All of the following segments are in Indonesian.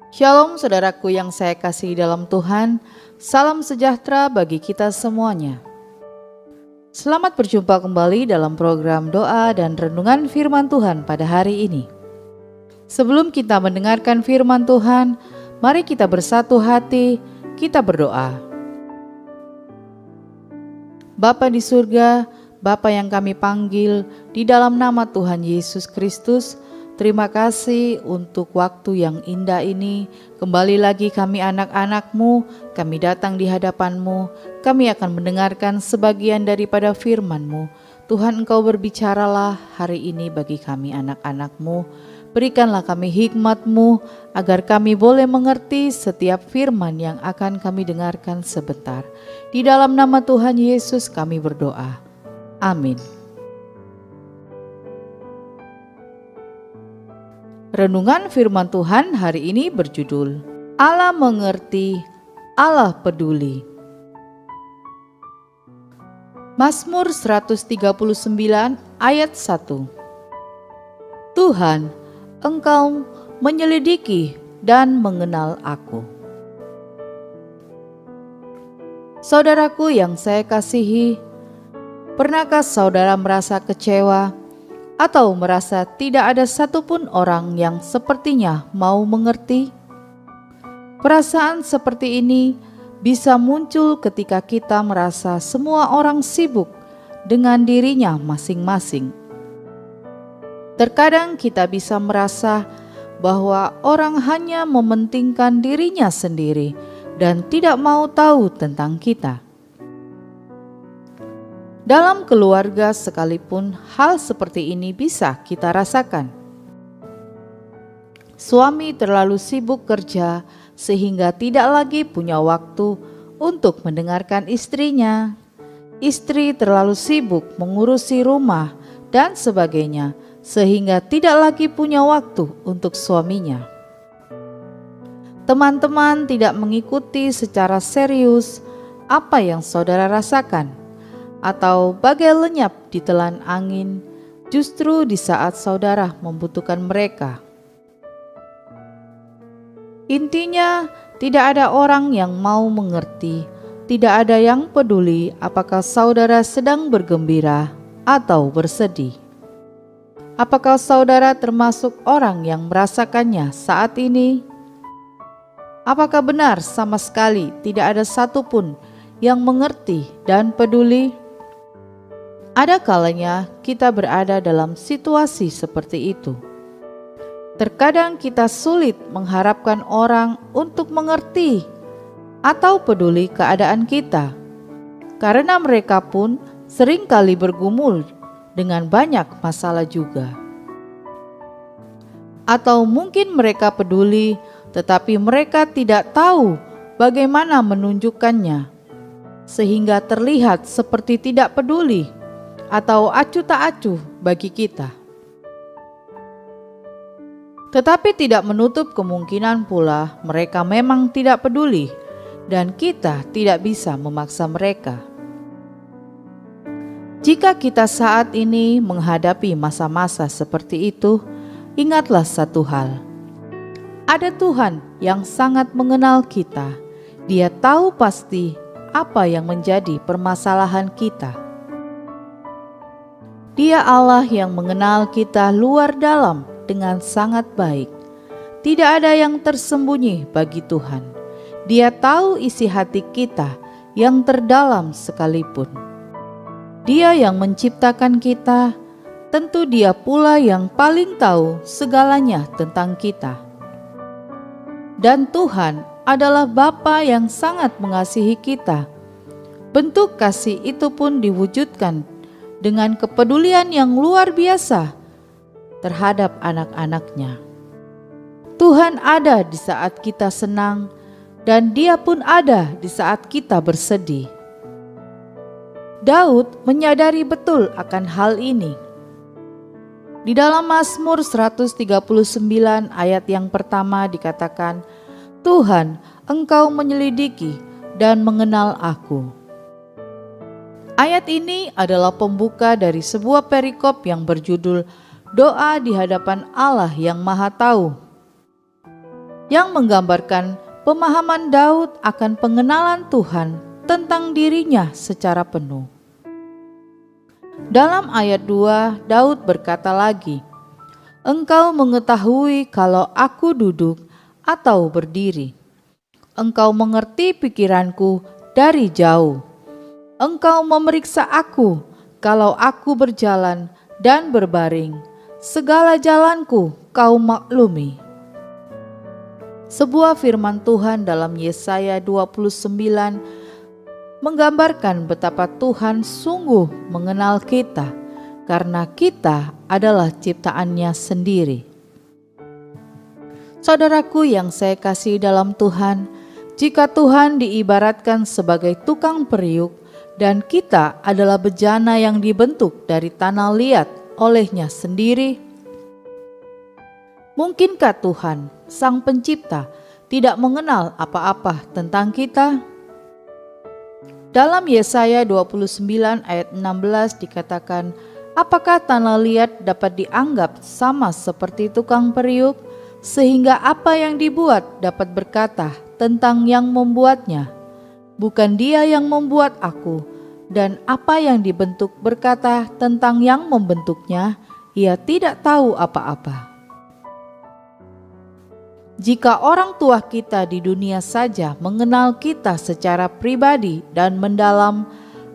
Shalom saudaraku yang saya kasihi dalam Tuhan, salam sejahtera bagi kita semuanya. Selamat berjumpa kembali dalam program doa dan renungan firman Tuhan pada hari ini. Sebelum kita mendengarkan firman Tuhan, mari kita bersatu hati, kita berdoa. Bapa di surga, Bapa yang kami panggil di dalam nama Tuhan Yesus Kristus, terima kasih untuk waktu yang indah ini. Kembali lagi kami anak-anak-Mu, kami datang di hadapan-Mu. Kami akan mendengarkan sebagian daripada firman-Mu. Tuhan, Engkau berbicaralah hari ini bagi kami anak-anak-Mu. Berikanlah kami hikmat-Mu agar kami boleh mengerti setiap firman yang akan kami dengarkan sebentar. Di dalam nama Tuhan Yesus kami berdoa. Amin. Renungan firman Tuhan hari ini berjudul Allah mengerti, Allah peduli. Mazmur 139 ayat 1. Tuhan, Engkau menyelidiki dan mengenal aku. Saudaraku yang saya kasihi, pernahkah saudara merasa kecewa atau merasa tidak ada satupun orang yang sepertinya mau mengerti? Perasaan seperti ini bisa muncul ketika kita merasa semua orang sibuk dengan dirinya masing-masing. Terkadang kita bisa merasa bahwa orang hanya mementingkan dirinya sendiri dan tidak mau tahu tentang kita. Dalam keluarga sekalipun hal seperti ini bisa kita rasakan. Suami terlalu sibuk kerja sehingga tidak lagi punya waktu untuk mendengarkan istrinya. Istri terlalu sibuk mengurusi rumah dan sebagainya sehingga tidak lagi punya waktu untuk suaminya. Teman-teman tidak mengikuti secara serius apa yang saudara rasakan, atau bagai lenyap ditelan angin justru di saat saudara membutuhkan mereka. Intinya, tidak ada orang yang mau mengerti, tidak ada yang peduli apakah saudara sedang bergembira atau bersedih. Apakah saudara termasuk orang yang merasakannya saat ini? Apakah benar sama sekali tidak ada satupun yang mengerti dan peduli? Ada kalanya kita berada dalam situasi seperti itu. Terkadang kita sulit mengharapkan orang untuk mengerti atau peduli keadaan kita, karena mereka pun seringkali bergumul dengan banyak masalah juga. Atau mungkin mereka peduli, tetapi mereka tidak tahu bagaimana menunjukkannya, sehingga terlihat seperti tidak peduli atau acuh tak acuh bagi kita. Tetapi tidak menutup kemungkinan pula mereka memang tidak peduli dan kita tidak bisa memaksa mereka. Jika kita saat ini menghadapi masa-masa seperti itu, ingatlah satu hal. Ada Tuhan yang sangat mengenal kita. Dia tahu pasti apa yang menjadi permasalahan kita. Dia Allah yang mengenal kita luar dalam dengan sangat baik. Tidak ada yang tersembunyi bagi Tuhan. Dia tahu isi hati kita yang terdalam sekalipun. Dia yang menciptakan kita, tentu Dia pula yang paling tahu segalanya tentang kita. Dan Tuhan adalah Bapa yang sangat mengasihi kita. Bentuk kasih itu pun diwujudkan dengan kepedulian yang luar biasa terhadap anak-anaknya. Tuhan ada di saat kita senang dan Dia pun ada di saat kita bersedih. Daud menyadari betul akan hal ini. Di dalam Mazmur 139 ayat yang pertama dikatakan, Tuhan, Engkau menyelidiki dan mengenal aku. Ayat ini adalah pembuka dari sebuah perikop yang berjudul Doa di hadapan Allah yang Maha Tahu. yang menggambarkan pemahaman Daud akan pengenalan Tuhan tentang dirinya secara penuh. Dalam ayat 2, Daud berkata lagi, "Engkau mengetahui kalau aku duduk atau berdiri. Engkau mengerti pikiranku dari jauh. Engkau memeriksa aku kalau aku berjalan dan berbaring. Segala jalanku kau maklumi." Sebuah firman Tuhan dalam Yesaya 29 menggambarkan betapa Tuhan sungguh mengenal kita karena kita adalah ciptaannya sendiri. Saudaraku yang saya kasih dalam Tuhan, jika Tuhan diibaratkan sebagai tukang periuk dan kita adalah bejana yang dibentuk dari tanah liat olehnya sendiri, mungkinkah Tuhan, Sang Pencipta, tidak mengenal apa-apa tentang kita? Dalam Yesaya 29 ayat 16 dikatakan, "Apakah tanah liat dapat dianggap sama seperti tukang periuk, sehingga apa yang dibuat dapat berkata tentang yang membuatnya, bukan dia yang membuat aku, dan apa yang dibentuk berkata tentang yang membentuknya, ia tidak tahu apa-apa." Jika orang tua kita di dunia saja mengenal kita secara pribadi dan mendalam,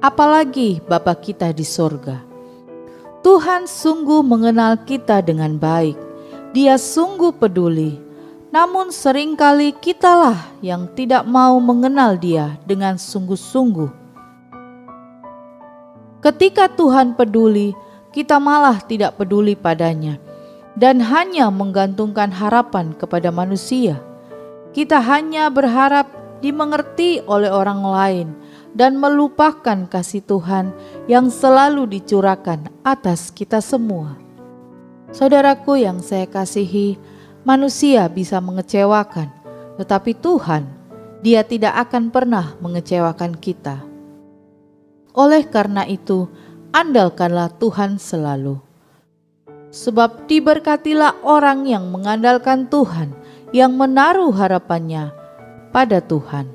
apalagi Bapa kita di sorga. Tuhan sungguh mengenal kita dengan baik. Dia sungguh peduli. Namun seringkali kitalah yang tidak mau mengenal Dia dengan sungguh-sungguh. Ketika Tuhan peduli, kita malah tidak peduli padanya dan hanya menggantungkan harapan kepada manusia. Kita hanya berharap dimengerti oleh orang lain dan melupakan kasih Tuhan yang selalu dicurahkan atas kita semua. Saudaraku yang saya kasihi, manusia bisa mengecewakan, tetapi Tuhan, Dia tidak akan pernah mengecewakan kita. Oleh karena itu, andalkanlah Tuhan selalu. Sebab diberkatilah orang yang mengandalkan Tuhan, yang menaruh harapannya pada Tuhan.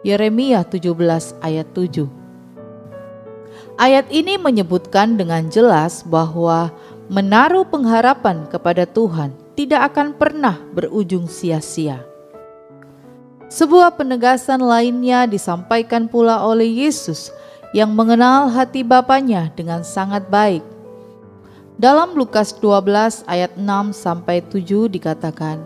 Yeremia 17 ayat 7. Ayat ini menyebutkan dengan jelas bahwa menaruh pengharapan kepada Tuhan tidak akan pernah berujung sia-sia. Sebuah penegasan lainnya disampaikan pula oleh Yesus yang mengenal hati Bapanya dengan sangat baik. Dalam Lukas 12 ayat 6-7 dikatakan,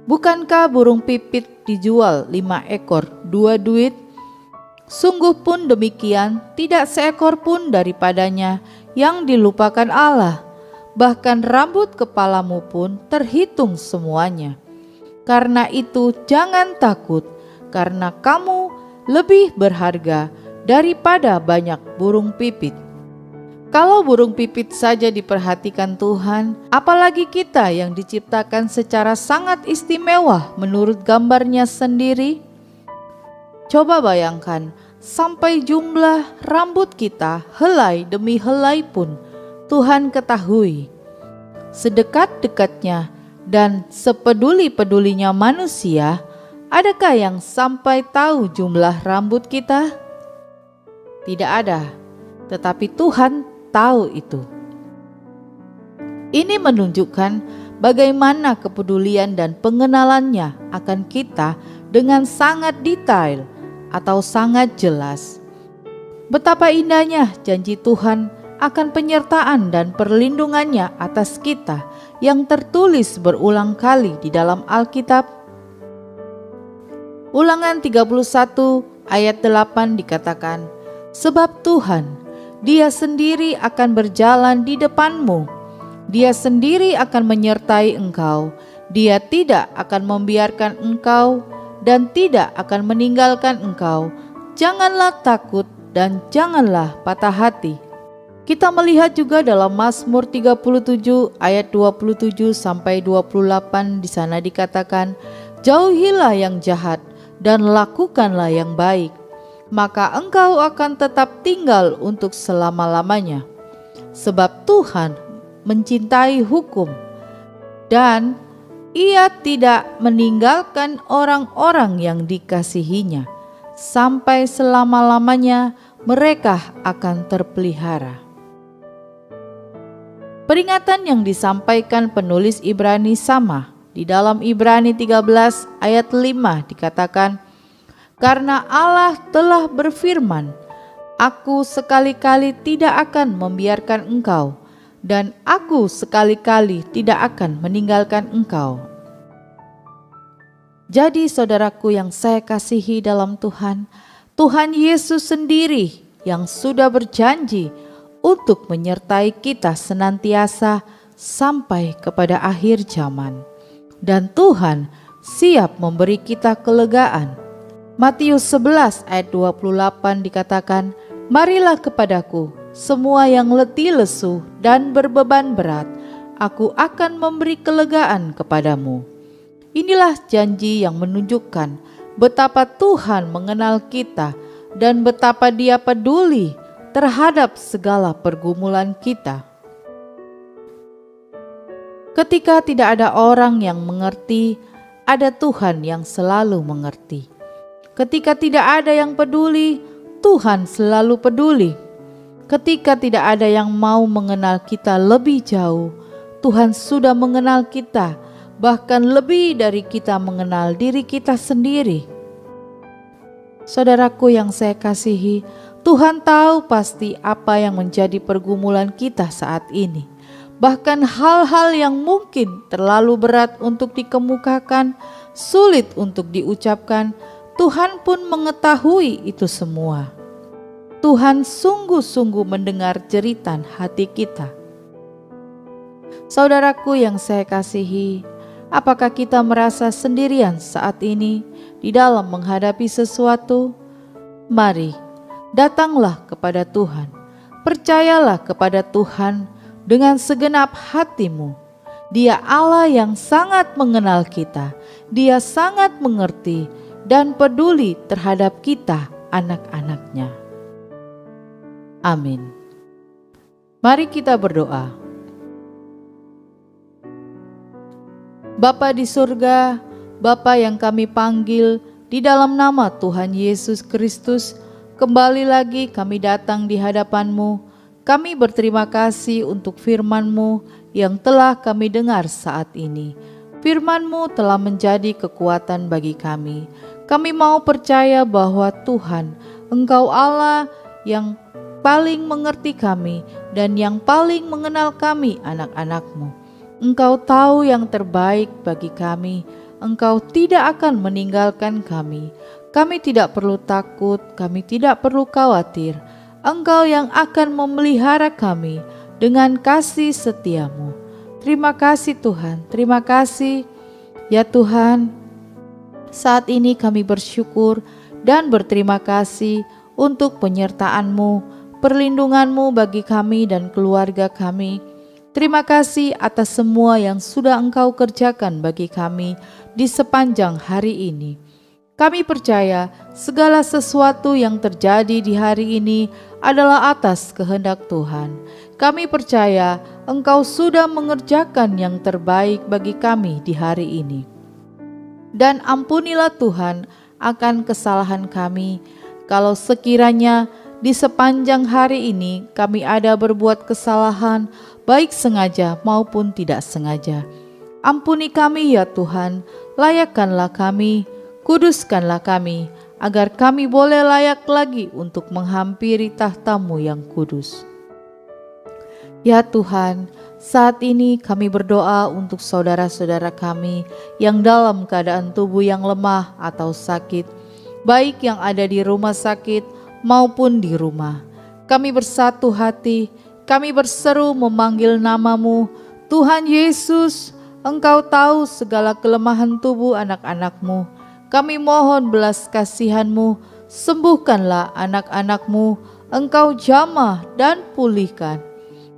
"Bukankah burung pipit dijual 5 ekor 2 duit? Sungguh pun demikian, tidak seekor pun daripadanya yang dilupakan Allah. Bahkan rambut kepalamu pun terhitung semuanya. Karena itu jangan takut, karena kamu lebih berharga daripada banyak burung pipit." Kalau burung pipit saja diperhatikan Tuhan, apalagi kita yang diciptakan secara sangat istimewa menurut gambarnya sendiri. Coba bayangkan, sampai jumlah rambut kita helai demi helai pun Tuhan ketahui. Sedekat-dekatnya dan sepeduli-pedulinya manusia, adakah yang sampai tahu jumlah rambut kita? Tidak ada, tetapi Tuhan tahu itu. Ini menunjukkan bagaimana kepedulian dan pengenalannya akan kita dengan sangat detail atau sangat jelas. Betapa indahnya janji Tuhan akan penyertaan dan perlindungannya atas kita yang tertulis berulang kali di dalam Alkitab. Ulangan 31 ayat 8 dikatakan, "Sebab Tuhan, Dia sendiri akan berjalan di depanmu. Dia sendiri akan menyertai engkau. Dia tidak akan membiarkan engkau dan tidak akan meninggalkan engkau. Janganlah takut dan janganlah patah hati." Kita melihat juga dalam Mazmur 37 ayat 27-28 di sana dikatakan, "Jauhilah yang jahat dan lakukanlah yang baik, maka engkau akan tetap tinggal untuk selama-lamanya. Sebab Tuhan mencintai hukum dan Ia tidak meninggalkan orang-orang yang dikasihinya. Sampai selama-lamanya mereka akan terpelihara. Peringatan yang disampaikan penulis Ibrani sama. Di dalam Ibrani 13 ayat 5 dikatakan, "Karena Allah telah berfirman, Aku sekali-kali tidak akan membiarkan engkau, dan Aku sekali-kali tidak akan meninggalkan engkau." Jadi saudaraku yang saya kasihi dalam Tuhan, Tuhan Yesus sendiri yang sudah berjanji untuk menyertai kita senantiasa sampai kepada akhir zaman. Dan Tuhan siap memberi kita kelegaan. Matius 11 ayat 28 dikatakan, "Marilah kepadaku, semua yang letih lesu dan berbeban berat, Aku akan memberi kelegaan kepadamu." Inilah janji yang menunjukkan betapa Tuhan mengenal kita dan betapa Dia peduli terhadap segala pergumulan kita. Ketika tidak ada orang yang mengerti, ada Tuhan yang selalu mengerti. Ketika tidak ada yang peduli, Tuhan selalu peduli. Ketika tidak ada yang mau mengenal kita lebih jauh, Tuhan sudah mengenal kita, bahkan lebih dari kita mengenal diri kita sendiri. Saudaraku yang saya kasihi, Tuhan tahu pasti apa yang menjadi pergumulan kita saat ini. Bahkan hal-hal yang mungkin terlalu berat untuk dikemukakan, sulit untuk diucapkan, Tuhan pun mengetahui itu semua. Tuhan sungguh-sungguh mendengar jeritan hati kita. Saudaraku yang saya kasihi, apakah kita merasa sendirian saat ini di dalam menghadapi sesuatu? Mari, datanglah kepada Tuhan. Percayalah kepada Tuhan dengan segenap hatimu. Dia Allah yang sangat mengenal kita. Dia sangat mengerti dan peduli terhadap kita, anak-anaknya. Amin. Mari kita berdoa. Bapa di surga, Bapa yang kami panggil di dalam nama Tuhan Yesus Kristus, kembali lagi kami datang di hadapan-Mu. Kami berterima kasih untuk firman-Mu yang telah kami dengar saat ini. Firman-Mu telah menjadi kekuatan bagi kami. Kami mau percaya bahwa Tuhan, Engkau Allah yang paling mengerti kami dan yang paling mengenal kami, anak-anak-Mu. Engkau tahu yang terbaik bagi kami. Engkau tidak akan meninggalkan kami. Kami tidak perlu takut, kami tidak perlu khawatir. Engkau yang akan memelihara kami dengan kasih setia-Mu. Terima kasih Tuhan, terima kasih. Ya Tuhan, saat ini kami bersyukur dan berterima kasih untuk penyertaan-Mu, perlindungan-Mu bagi kami dan keluarga kami. Terima kasih atas semua yang sudah Engkau kerjakan bagi kami di sepanjang hari ini. Kami percaya segala sesuatu yang terjadi di hari ini adalah atas kehendak Tuhan. Kami percaya Engkau sudah mengerjakan yang terbaik bagi kami di hari ini. Dan ampunilah Tuhan akan kesalahan kami, kalau sekiranya di sepanjang hari ini kami ada berbuat kesalahan, baik sengaja maupun tidak sengaja. Ampuni kami ya Tuhan, layakkanlah kami, kuduskanlah kami, agar kami boleh layak lagi untuk menghampiri tahta-Mu yang kudus. Ya Tuhan, saat ini kami berdoa untuk saudara-saudara kami yang dalam keadaan tubuh yang lemah atau sakit, baik yang ada di rumah sakit maupun di rumah. Kami bersatu hati, kami berseru memanggil nama-Mu, Tuhan Yesus. Engkau tahu segala kelemahan tubuh anak-anak-Mu. Kami mohon belas kasihan-Mu, sembuhkanlah anak-anak-Mu, Engkau jamah dan pulihkan.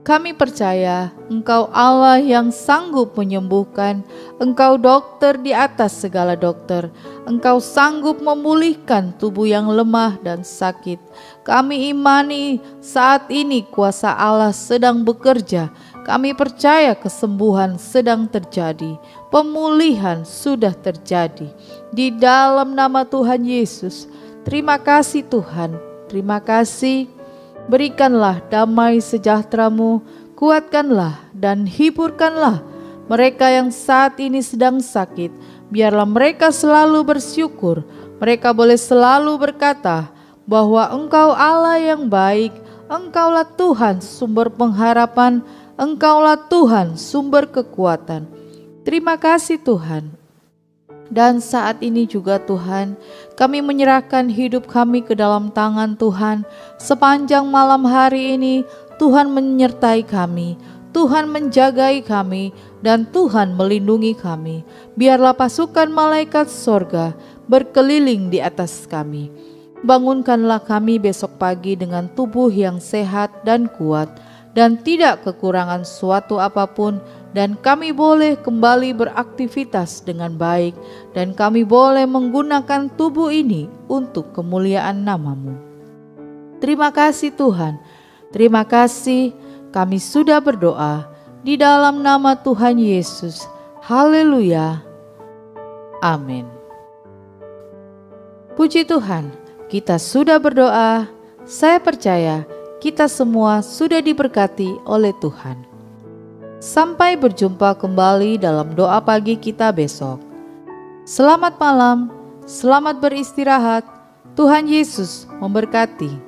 Kami percaya Engkau Allah yang sanggup menyembuhkan, Engkau dokter di atas segala dokter, Engkau sanggup memulihkan tubuh yang lemah dan sakit. Kami imani saat ini kuasa Allah sedang bekerja. Kami percaya kesembuhan sedang terjadi, pemulihan sudah terjadi. Di dalam nama Tuhan Yesus, terima kasih Tuhan, terima kasih. Berikanlah damai sejahtera-Mu, kuatkanlah dan hiburkanlah mereka yang saat ini sedang sakit. Biarlah mereka selalu bersyukur, mereka boleh selalu berkata bahwa Engkau Allah yang baik, Engkaulah Tuhan sumber pengharapan, Engkaulah Tuhan sumber kekuatan. Terima kasih Tuhan. Dan saat ini juga Tuhan, kami menyerahkan hidup kami ke dalam tangan Tuhan. Sepanjang malam hari ini, Tuhan menyertai kami, Tuhan menjagai kami, dan Tuhan melindungi kami. Biarlah pasukan malaikat sorga berkeliling di atas kami. Bangunkanlah kami besok pagi dengan tubuh yang sehat dan kuat, dan tidak kekurangan suatu apapun, dan kami boleh kembali beraktivitas dengan baik, dan kami boleh menggunakan tubuh ini untuk kemuliaan nama-Mu. Terima kasih Tuhan, terima kasih. Kami sudah berdoa di dalam nama Tuhan Yesus. Haleluya. Amin. Puji Tuhan, kita sudah berdoa. Saya percaya kita semua sudah diberkati oleh Tuhan. Sampai berjumpa kembali dalam doa pagi kita besok. Selamat malam, selamat beristirahat. Tuhan Yesus memberkati.